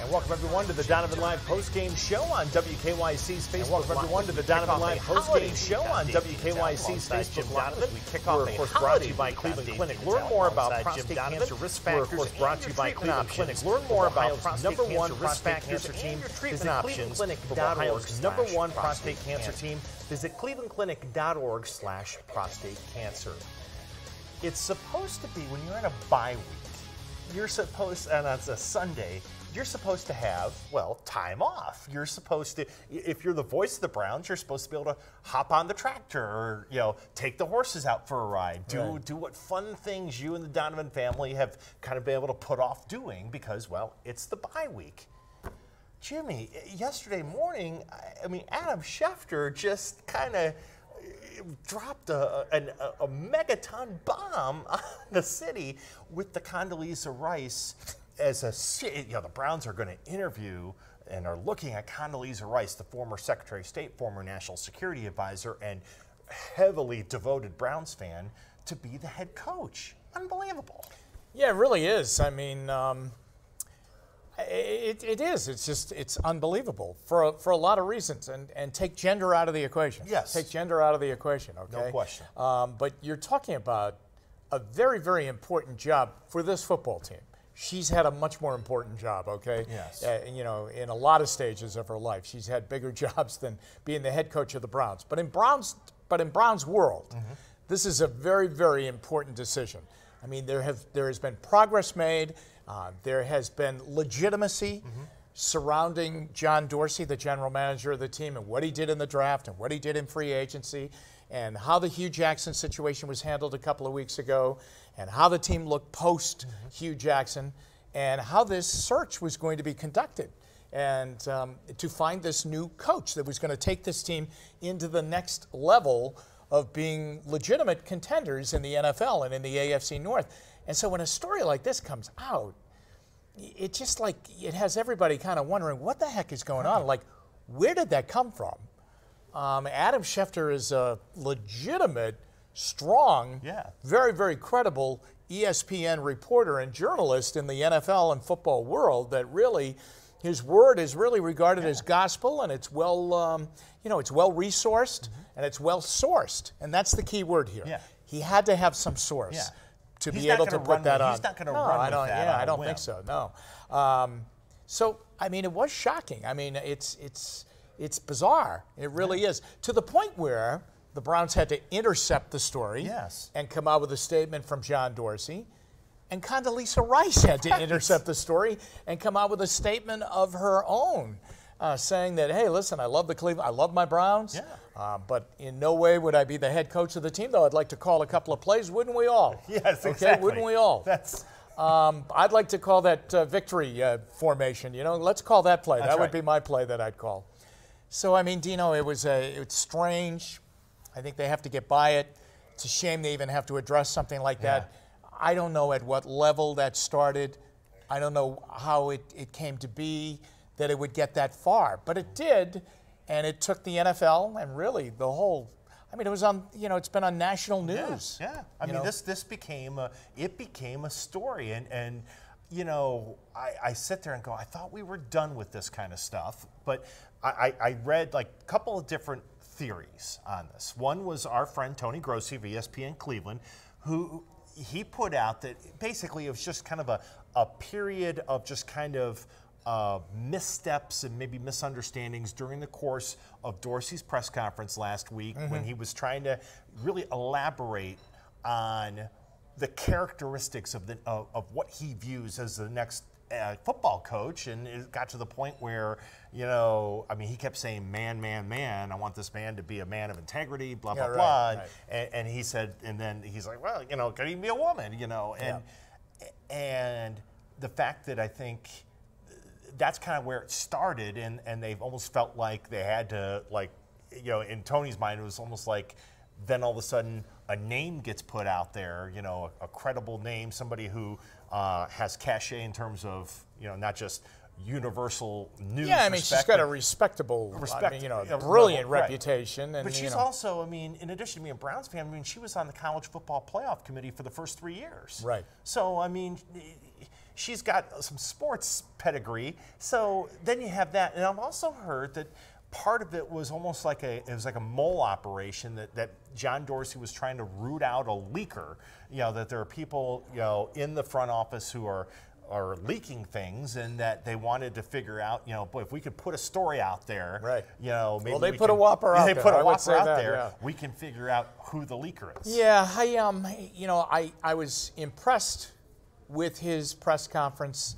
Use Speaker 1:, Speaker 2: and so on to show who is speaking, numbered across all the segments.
Speaker 1: And welcome everyone to the Donovan Live Postgame Show on WKYC's Facebook. And welcome everyone to the Donovan Live Postgame Show on WKYC's Facebook Live. We kick off, of course, brought to you by Cleveland Clinic. Learn more about prostate cancer risk factors. We're, of course, brought to you by Cleveland Clinic. Learn more about prostate #1 prostate cancer team. Visit Ohio's #1 prostate cancer team. Visit clevelandclinic.org/prostate-cancer. It's supposed to be when you're in a bye week. You're supposed, and it's a Sunday, you're supposed to have, well, time off. You're supposed to, if you're the voice of the Browns, you're supposed to be able to hop on the tractor or, take the horses out for a ride. Do what fun things you and the Donovan family have kind of been able to put off doing because, well, it's the bye week. Jimmy, yesterday morning, Adam Schefter just kind of dropped a megaton bomb on the city with the Condoleeza Rice as the Browns are going to interview and are looking at Condoleeza Rice, the former Secretary of State, former National Security Advisor, and heavily devoted Browns fan, to be the head coach. Unbelievable.
Speaker 2: Yeah, it really is. It is. It's unbelievable for a lot of reasons, and take gender out of the equation.
Speaker 1: Yes.
Speaker 2: Take gender out of the equation. Okay.
Speaker 1: No question.
Speaker 2: But you're talking about a very, very important job for this football team. She's had a much more important job. Okay.
Speaker 1: Yes.
Speaker 2: In a lot of stages of her life, she's had bigger jobs than being the head coach of the Browns. But in Browns world, this is a very, very important decision. There has been progress made. There has been legitimacy surrounding John Dorsey, the general manager of the team, and what he did in the draft and what he did in free agency, and how the Hugh Jackson situation was handled a couple of weeks ago, and how the team looked post Hugh Jackson, and how this search was going to be conducted, and to find this new coach that was going to take this team into the next level of being legitimate contenders in the NFL and in the AFC North. And so when a story like this comes out, it has everybody kind of wondering what the heck is going on. Like, where did that come from? Adam Schefter is a legitimate, strong, very, very credible ESPN reporter and journalist in the NFL and football world that really, his word is really regarded as gospel, and it's well, it's well resourced and it's well sourced. And that's the key word here.
Speaker 1: Yeah.
Speaker 2: He had to have some source.
Speaker 1: Yeah.
Speaker 2: To be able to put that on.
Speaker 1: He's not going to run with that.
Speaker 2: Yeah, I don't think so. No. It was shocking. It's bizarre. It really is. To the point where the Browns had to intercept the story and come out with a statement from John Dorsey, and Condoleeza Rice had to intercept the story and come out with a statement of her own, saying that, hey, listen, I love I love my Browns. But in no way would I be the head coach of the team, though I'd like to call a couple of plays, wouldn't we all?
Speaker 1: Yes,
Speaker 2: okay,
Speaker 1: exactly.
Speaker 2: Wouldn't we all? I'd like to call that victory formation. Let's call that play. That would be my play that I'd call. So, Dino, it's strange. I think they have to get by it. It's a shame they even have to address something like that. I don't know at what level that started. I don't know how it came to be that it would get that far, but it did. And it took the NFL and really the whole. It was on. It's been on national news.
Speaker 1: Yeah. This became a story, and I sit there and go, I thought we were done with this kind of stuff, but I read a couple of different theories on this. One was our friend Tony Grossi of ESPN Cleveland, who he put out that basically it was just kind of a period of just kind of missteps and maybe misunderstandings during the course of Dorsey's press conference last week when he was trying to really elaborate on the characteristics of what he views as the next football coach, and it got to the point where he kept saying man, man, man. I want this man to be a man of integrity, blah blah blah. Right. And he said, and then he's like, well, can he be a woman, and the fact that I think that's kind of where it started, and they've almost felt like they had to, in Tony's mind, it was almost like then all of a sudden a name gets put out there, a credible name, somebody who has cachet in terms of, not just universal news.
Speaker 2: Yeah, she's got a respectable, brilliant reputation.
Speaker 1: Right. But she's also, in addition to being a Browns fan, she was on the college football playoff committee for the first 3 years.
Speaker 2: Right.
Speaker 1: So, she's got some sports pedigree. So then you have that. And I've also heard that part of it was almost like it was like a mole operation that John Dorsey was trying to root out a leaker. That there are people, in the front office who are leaking things, and that they wanted to figure out, boy, if we could put a story out there,
Speaker 2: right?
Speaker 1: Maybe
Speaker 2: they put a whopper out there.
Speaker 1: They put a whopper out there. We can figure out who the leaker is.
Speaker 2: Yeah, I was impressed with his press conference,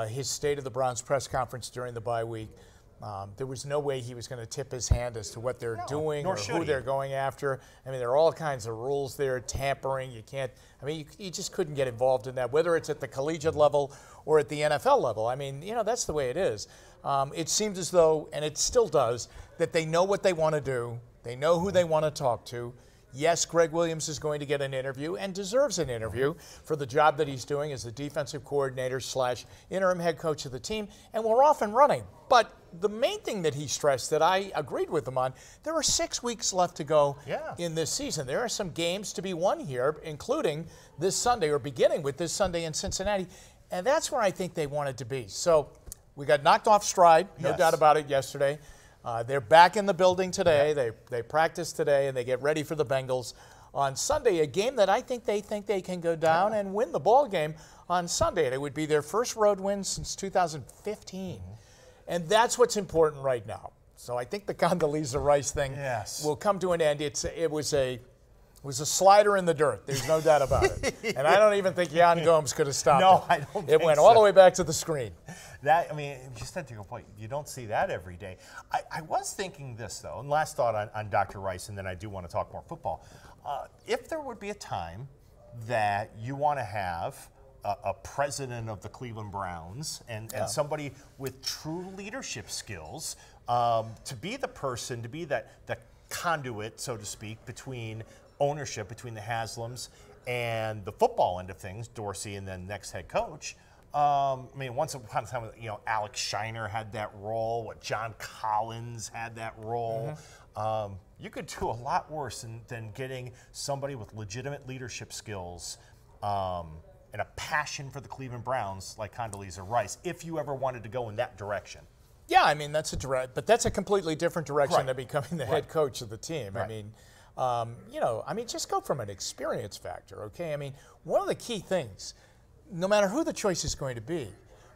Speaker 2: his State of the Browns press conference during the bye week. There was no way he was going to tip his hand as to what they're doing or who they're going after. I mean, there are all kinds of rules there, tampering. You can't, you just couldn't get involved in that, whether it's at the collegiate level or at the NFL level. I mean, that's the way it is. It seems as though, and it still does, that they know what they want to do. They know who they want to talk to. Yes, Greg Williams is going to get an interview and deserves an interview for the job that he's doing as the defensive coordinator / interim head coach of the team, and we're off and running. But the main thing that he stressed that I agreed with him on, there are 6 weeks left to go in this season. There are some games to be won here, including this Sunday, or beginning with this Sunday in Cincinnati, and that's where I think they wanted to be. So we got knocked off stride, no doubt about it, yesterday. They're back in the building today. They practice today, and they get ready for the Bengals on Sunday, a game that I think they can go down and win the ball game on Sunday. It would be their first road win since 2015. And that's what's important right now. So I think the Condoleeza Rice thing will come to an end. It was a slider in the dirt. There's no doubt about it. And I don't even think Jan Gomes could have stopped it.
Speaker 1: No, I don't think
Speaker 2: It went all the way back to the screen.
Speaker 1: Just to your point, you don't see that every day. I was thinking this, though, and last thought on Dr. Rice, and then I do want to talk more football. If there would be a time that you want to have a president of the Cleveland Browns and somebody with true leadership skills to be the person, to be the conduit, so to speak, between ownership, between the Haslams and the football end of things, Dorsey and then next head coach. Once upon a time, Alex Shiner had that role. John Collins had that role. You could do a lot worse than getting somebody with legitimate leadership skills and a passion for the Cleveland Browns like Condoleeza Rice, if you ever wanted to go in that direction.
Speaker 2: Yeah, that's that's a completely different direction than becoming the head coach of the team. Just go from an experience factor, okay? One of the key things, no matter who the choice is going to be,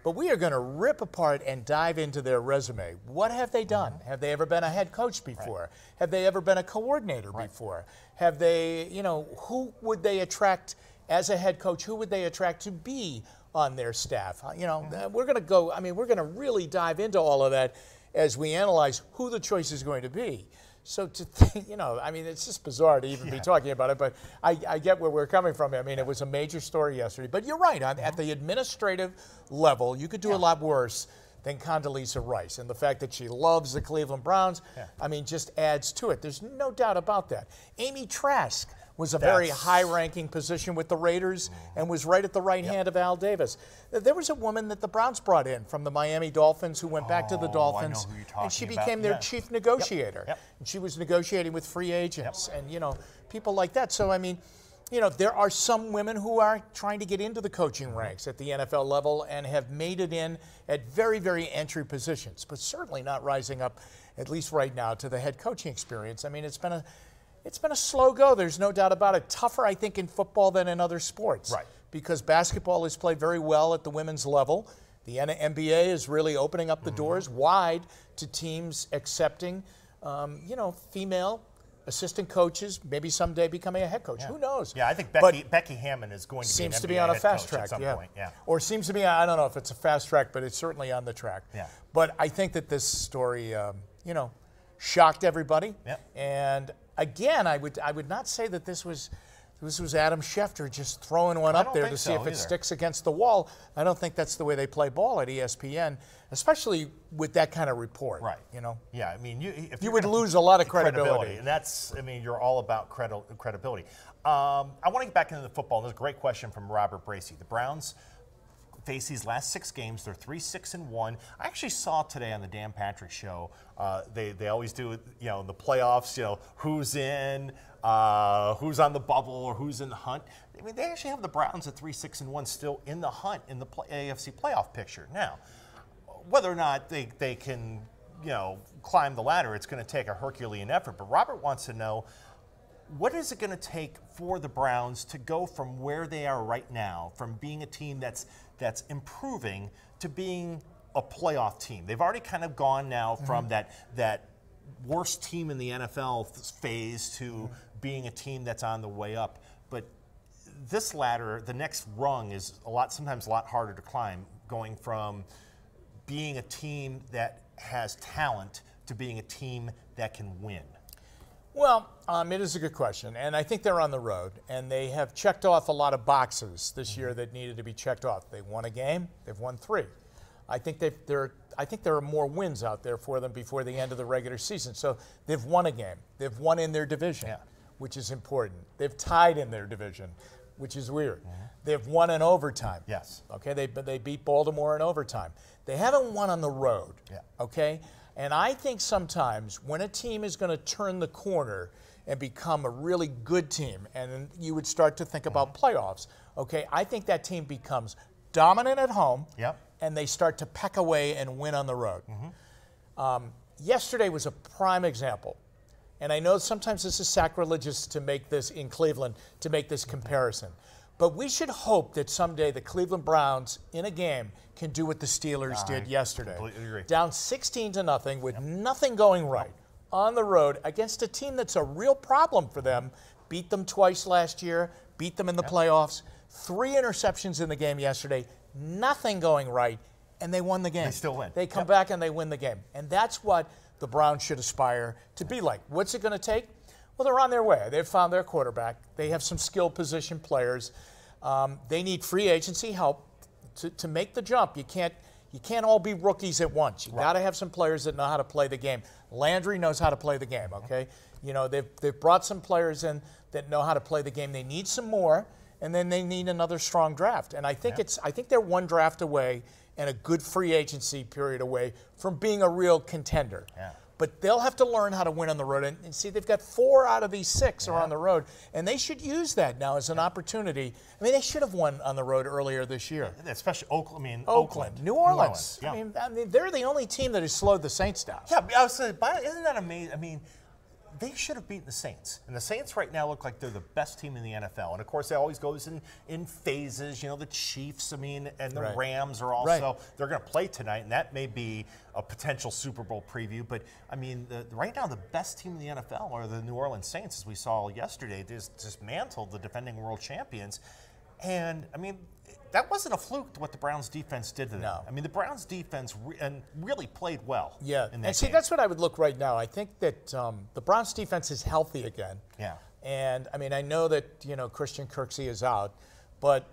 Speaker 2: but we are going to rip apart and dive into their resume. What have they done? Have they ever been a head coach before? Have they ever been a coordinator before? Have they, who would they attract as a head coach? Who would they attract to be on their staff? We're going to go, we're going to really dive into all of that as we analyze who the choice is going to be. So to think, it's just bizarre to even be talking about it, but I get where we're coming from. It was a major story yesterday. But you're right, at the administrative level, you could do a lot worse than Condoleeza Rice. And the fact that she loves the Cleveland Browns, just adds to it. There's no doubt about that. Amy Trask was a very high-ranking position with the Raiders and was right at the right hand of Al Davis. There was a woman that the Browns brought in from the Miami Dolphins who went back to the Dolphins,
Speaker 1: I know who you're talking
Speaker 2: and she
Speaker 1: about.
Speaker 2: became their chief negotiator. And she was negotiating with free agents and, people like that. So, there are some women who are trying to get into the coaching ranks at the NFL level and have made it in at very, very entry positions, but certainly not rising up, at least right now, to the head coaching experience. It's been a slow go. There's no doubt about it. Tougher, I think, in football than in other sports.
Speaker 1: Right.
Speaker 2: Because basketball is played very well at the women's level. The NBA is really opening up the doors wide to teams accepting, female assistant coaches, maybe someday becoming a head coach. Who knows?
Speaker 1: Yeah, I think Becky Hammond is going to
Speaker 2: seems
Speaker 1: be
Speaker 2: to be on a fast track
Speaker 1: at some point.
Speaker 2: Or seems to be, I don't know if it's a fast track, but it's certainly on the track. But I think that this story, shocked everybody. And again, I would not say that this was Adam Schefter just throwing one up there to see if it sticks against the wall. I don't think that's the way they play ball at ESPN, especially with that kind of report.
Speaker 1: Yeah,
Speaker 2: you would lose a lot of credibility.
Speaker 1: And that's, you're all about credibility. I want to get back into the football. There's a great question from Robert Bracey. The Browns face these last 6 games. They're 3-6-1. I actually saw today on the Dan Patrick Show. They always do, the playoffs. Who's in, who's on the bubble, or who's in the hunt. I mean, they actually have the Browns at 3-6-1 still in the hunt in the AFC playoff picture. Now, whether or not they can, climb the ladder, it's going to take a Herculean effort. But Robert wants to know, what is it going to take for the Browns to go from where they are right now, from being a team that's improving to being a playoff team? They've already kind of gone now from that worst team in the NFL phase to being a team that's on the way up. But this ladder, the next rung, is sometimes a lot harder to climb, going from being a team that has talent to being a team that can win.
Speaker 2: Well, it is a good question, and I think they're on the road, and they have checked off a lot of boxes this year that needed to be checked off. They won a game, they've won 3. I think there are more wins out there for them before the end of the regular season. So they've won a game, they've won in their division, which is important. They've tied in their division, which is weird. They've won in overtime.
Speaker 1: Yes.
Speaker 2: Okay, they beat Baltimore in overtime. They haven't won on the road. Okay. And I think sometimes when a team is going to turn the corner and become a really good team, and you would start to think about playoffs, okay, I think that team becomes dominant at home, and they start to peck away and win on the road. Yesterday was a prime example. And I know sometimes this is sacrilegious to make this in Cleveland, to make this comparison. But we should hope that someday the Cleveland Browns in a game can do what the Steelers did yesterday.
Speaker 1: Completely agree.
Speaker 2: Down 16-0 with nothing going right on the road against a team that's a real problem for them. Beat them twice last year, beat them in the playoffs. 3 interceptions in the game yesterday, nothing going right, and they won the game.
Speaker 1: They still win.
Speaker 2: They come back and they win the game. And that's what the Browns should aspire to be like. What's it going to take? Well, they're on their way. They've found their quarterback. They have some skill position players. They need free agency help to make the jump. You can't all be rookies at once. You got to have some players that know how to play the game. Landry knows how to play the game. Okay, they've brought some players in that know how to play the game. They need some more, and then they need another strong draft. And I think I think they're one draft away and a good free agency period away from being a real contender. But they'll have to learn how to win on the road. And see, they've got 4 out of these 6 are on the road. And they should use that now as an opportunity. I mean, they should have won on the road earlier this year.
Speaker 1: Especially Oakland.
Speaker 2: New Orleans. I mean, they're the only team that has slowed the Saints down.
Speaker 1: Yeah, I was saying, isn't that amazing? I mean, they should have beaten the Saints. And the Saints right now look like they're the best team in the NFL. And, of course, it always goes in phases. The Chiefs, and the Rams are also, they're going to play tonight, and that may be a potential Super Bowl preview. But, I mean, right now the best team in the NFL are the New Orleans Saints, as we saw yesterday. They just dismantled the defending world champions. And, I mean, that wasn't a fluke what the Browns defense did to them.
Speaker 2: No.
Speaker 1: I mean, the Browns defense really played well.
Speaker 2: Yeah,
Speaker 1: in that
Speaker 2: and see,
Speaker 1: game.
Speaker 2: that's what I would look right now. I think that the Browns defense is healthy again.
Speaker 1: Yeah.
Speaker 2: And, I mean, I know that, Christian Kirksey is out, but,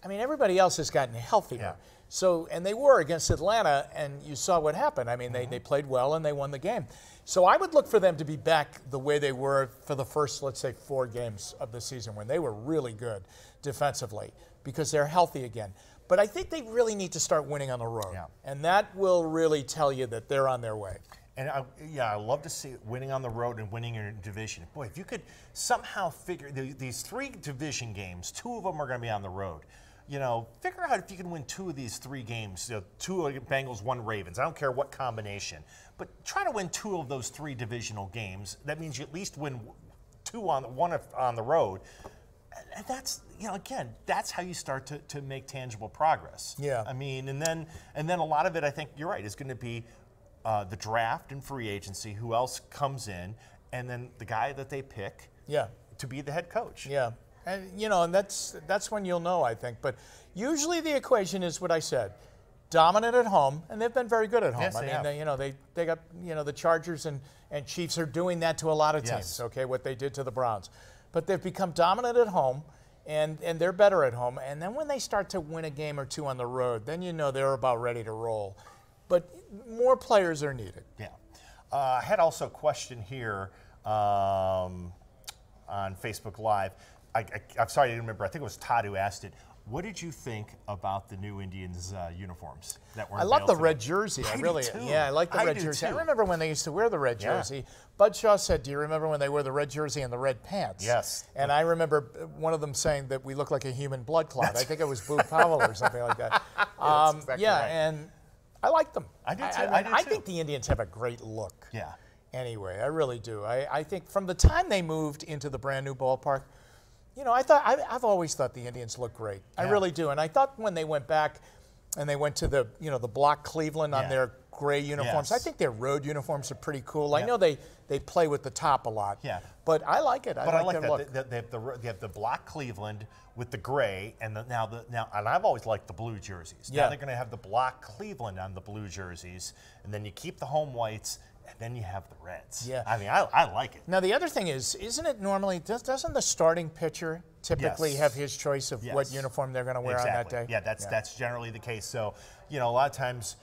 Speaker 2: I mean, everybody else has gotten healthier.
Speaker 1: Yeah.
Speaker 2: So, and they were against Atlanta, and you saw what happened. I mean, they played well, and they won the game. So I would look for them to be back the way they were for the first, let's say, 4 games of the season when they were really good defensively because they're healthy again. But I think they really need to start winning on the road.
Speaker 1: Yeah.
Speaker 2: And that will really tell you that they're on their way.
Speaker 1: And I love to see winning on the road and winning your division. Boy, if you could somehow figure these 3 division games, 2 of them are going to be on the road. Figure out if you can win 2 of these 3 games. 2 Bengals, 1 Ravens. I don't care what combination, but try to win 2 of those 3 divisional games. That means you at least win 2 on the road. And that's again, that's how you start to make tangible progress.
Speaker 2: Yeah.
Speaker 1: I mean, and then a lot of it, I think you're right, is going to be the draft and free agency. Who else comes in, and then the guy that they pick. To be the head coach.
Speaker 2: Yeah. And and that's when you'll know, I think. But usually the equation is what I said: dominant at home, and they've been very good at home.
Speaker 1: Yes, they have.
Speaker 2: They got the Chargers and Chiefs are doing that to a lot of teams.
Speaker 1: Yes.
Speaker 2: Okay, what they did to the Browns, but they've become dominant at home, and they're better at home. And then when they start to win a game or 2 on the road, then they're about ready to roll. But more players are needed.
Speaker 1: Yeah. I had also a question here on Facebook Live. I'm sorry, I didn't remember. I think it was Todd who asked it. What did you think about the new Indians uniforms that were?
Speaker 2: I love the red jersey.
Speaker 1: I
Speaker 2: really,
Speaker 1: do too.
Speaker 2: yeah, I like the red
Speaker 1: do
Speaker 2: jersey.
Speaker 1: too.
Speaker 2: I remember when they used to wear the red jersey. Bud Shaw said, "Do you remember when they wore the red jersey and the red pants?"
Speaker 1: Yes.
Speaker 2: And I remember one of them saying that we look like a human blood clot. I think it was Boo Powell or something like that.
Speaker 1: Exactly
Speaker 2: yeah,
Speaker 1: right.
Speaker 2: and I like them.
Speaker 1: I do too.
Speaker 2: I think the Indians have a great look.
Speaker 1: Yeah.
Speaker 2: Anyway, I really do. I think from the time they moved into the brand new ballpark, you know, I've always thought the Indians look great. I really do. And I thought when they went back and they went to the, you know, the block Cleveland on their gray uniforms, I think their road uniforms are pretty cool. I know they play with the top a lot.
Speaker 1: Yeah.
Speaker 2: But I like it.
Speaker 1: I like
Speaker 2: their
Speaker 1: that.
Speaker 2: look.
Speaker 1: They have the block Cleveland with the gray, and now and I've always liked the blue jerseys.
Speaker 2: Yeah.
Speaker 1: Now they're going to have the block Cleveland on the blue jerseys, and then you keep the home whites, and then you have the reds.
Speaker 2: Yeah.
Speaker 1: I mean, I like it.
Speaker 2: Now the other thing is, isn't it normally doesn't the starting pitcher typically have his choice of what uniform they're going to wear on that day?
Speaker 1: Yeah, that's generally the case. So, you know, a lot of times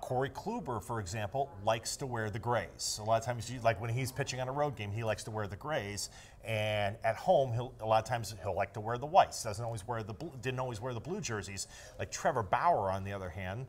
Speaker 1: Corey Kluber, for example, likes to wear the grays. A lot of times, like when he's pitching on a road game, he likes to wear the grays. And at home, a lot of times he'll like to wear the whites. Didn't always wear the blue jerseys. Like Trevor Bauer, on the other hand,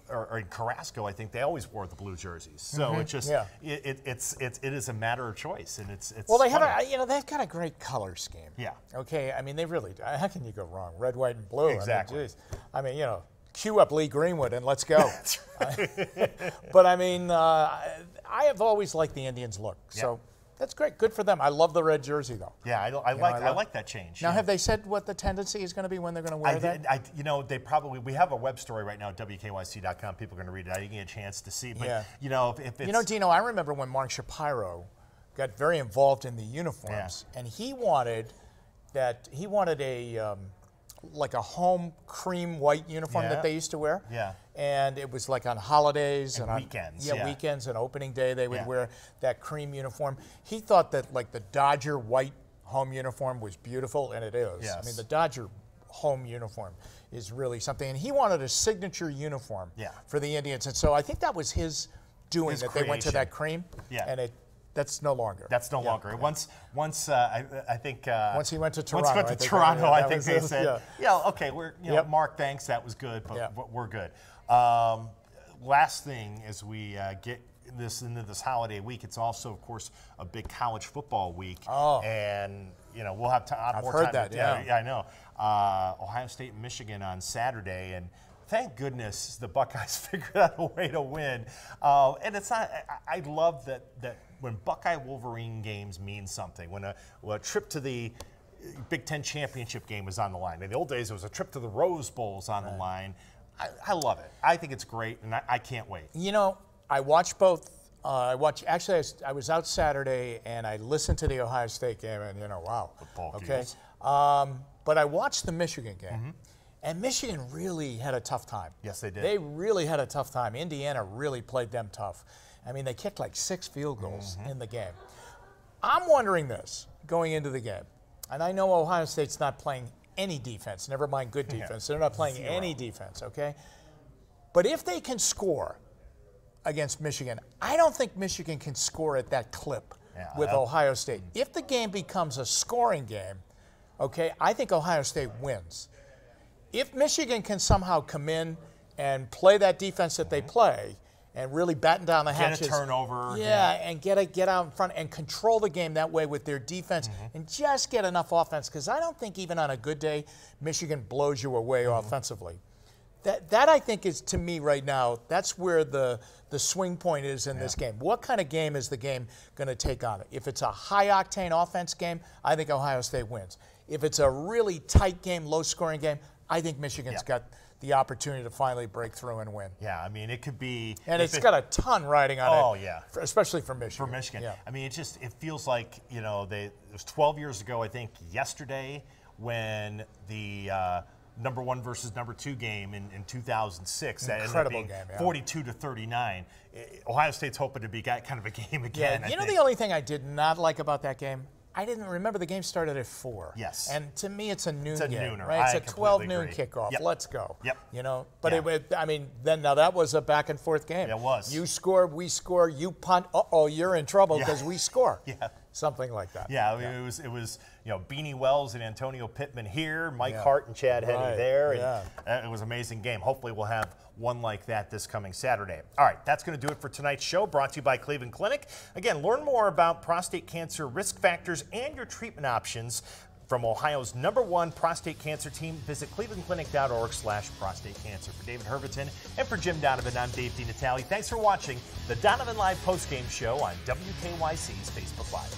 Speaker 1: or in Carrasco, I think they always wore the blue jerseys. So it's just it is a matter of choice, and it's
Speaker 2: well, they
Speaker 1: funny.
Speaker 2: have they've got a great color scheme.
Speaker 1: Yeah.
Speaker 2: Okay. I mean, they really do. How can you go wrong? Red, white, and blue.
Speaker 1: Exactly.
Speaker 2: I mean, you know, cue up Lee Greenwood and let's go.
Speaker 1: That's right.
Speaker 2: But I mean, I have always liked the Indians' look. So that's great. Good for them. I love the red jersey, though.
Speaker 1: Yeah, I like that change.
Speaker 2: Now, have they said what the tendency is going to be when they're going to wear that?
Speaker 1: You know, we have a web story right now at WKYC.com. People are going to read it. I didn't get a chance to see. But, you know, if it's...
Speaker 2: You know, Dino, I remember when Mark Shapiro got very involved in the uniforms, and he wanted a... like a home cream white uniform that they used to wear.
Speaker 1: Yeah.
Speaker 2: And it was like on holidays and on
Speaker 1: weekends.
Speaker 2: Weekends and opening day they would wear that cream uniform. He thought that like the Dodger white home uniform was beautiful, and it is.
Speaker 1: Yes.
Speaker 2: I mean, the Dodger home uniform is really something. And he wanted a signature uniform for the Indians. And so I think that was his doing, that they went to that cream.
Speaker 1: Yeah.
Speaker 2: And that's no longer.
Speaker 1: That's no longer. Once I think
Speaker 2: once he went to Toronto.
Speaker 1: Once he went to Toronto, I think they said, okay, we're Mark, thanks, that was good, but we're good. Last thing, as we get into this holiday week, it's also, of course, a big college football week. And we'll have more time.
Speaker 2: I've heard that.
Speaker 1: Yeah, I know. Ohio State and Michigan on Saturday, and thank goodness the Buckeyes figured out a way to win. And it's not. I love that when Buckeye Wolverine games mean something. When a trip to the Big Ten championship game is on the line. In the old days, it was a trip to the Rose Bowl's on the line. I love it. I think it's great, and I can't wait.
Speaker 2: You know, I watched both. I was out Saturday, and I listened to the Ohio State game, and wow.
Speaker 1: Football
Speaker 2: okay. But I watched the Michigan game. And Michigan really had a tough time.
Speaker 1: Yes, they did.
Speaker 2: They really had a tough time. Indiana really played them tough. I mean, they kicked like 6 field goals in the game. I'm wondering this going into the game. And I know Ohio State's not playing any defense, never mind good defense. They're not playing any defense, okay? But if they can score against Michigan, I don't think Michigan can score at that clip with Ohio State. If the game becomes a scoring game, okay, I think Ohio State wins. If Michigan can somehow come in and play that defense that they play and really batten down the hatches.
Speaker 1: Get a turnover.
Speaker 2: And get out in front and control the game that way with their defense and just get enough offense, because I don't think even on a good day Michigan blows you away offensively. That I think is, to me right now, that's where the swing point is in this game. What kind of game is the game going to take on it? If it's a high-octane offense game, I think Ohio State wins. If it's a really tight game, low-scoring game, I think Michigan's got the opportunity to finally break through and win.
Speaker 1: Yeah, I mean, it could be...
Speaker 2: And it's got a ton riding on it.
Speaker 1: Oh, yeah.
Speaker 2: Especially for Michigan.
Speaker 1: For Michigan.
Speaker 2: Yeah.
Speaker 1: I mean, it feels like, it was 12 years ago, I think, yesterday, when the number 1 versus number 2 game in 2006.
Speaker 2: Incredible game,
Speaker 1: 42-39. Ohio State's hoping to be kind of a game again.
Speaker 2: Yeah, the only thing I did not like about that game, I didn't remember the game started at 4.
Speaker 1: Yes.
Speaker 2: And to me, it's a noon game.
Speaker 1: Nooner.
Speaker 2: Right? It's a 12 noon
Speaker 1: agree.
Speaker 2: kickoff.
Speaker 1: Yep.
Speaker 2: Let's go.
Speaker 1: Yep.
Speaker 2: But now that was a back and forth game.
Speaker 1: It was.
Speaker 2: You score, we score, you punt. You're in trouble because we score.
Speaker 1: Yeah.
Speaker 2: something like that.
Speaker 1: Yeah, I mean, it was Beanie Wells and Antonio Pittman here, Mike Hart and Chad Henne there, and it was an amazing game. Hopefully we'll have one like that this coming Saturday. All right, that's going to do it for tonight's show, brought to you by Cleveland Clinic. Again, learn more about prostate cancer risk factors and your treatment options from Ohio's #1 prostate cancer team. Visit clevelandclinic.org/prostate cancer. For David Herviton and for Jim Donovan, I'm Dave DiNatale. Thanks for watching the Donovan Live postgame show on WKYC's Facebook Live.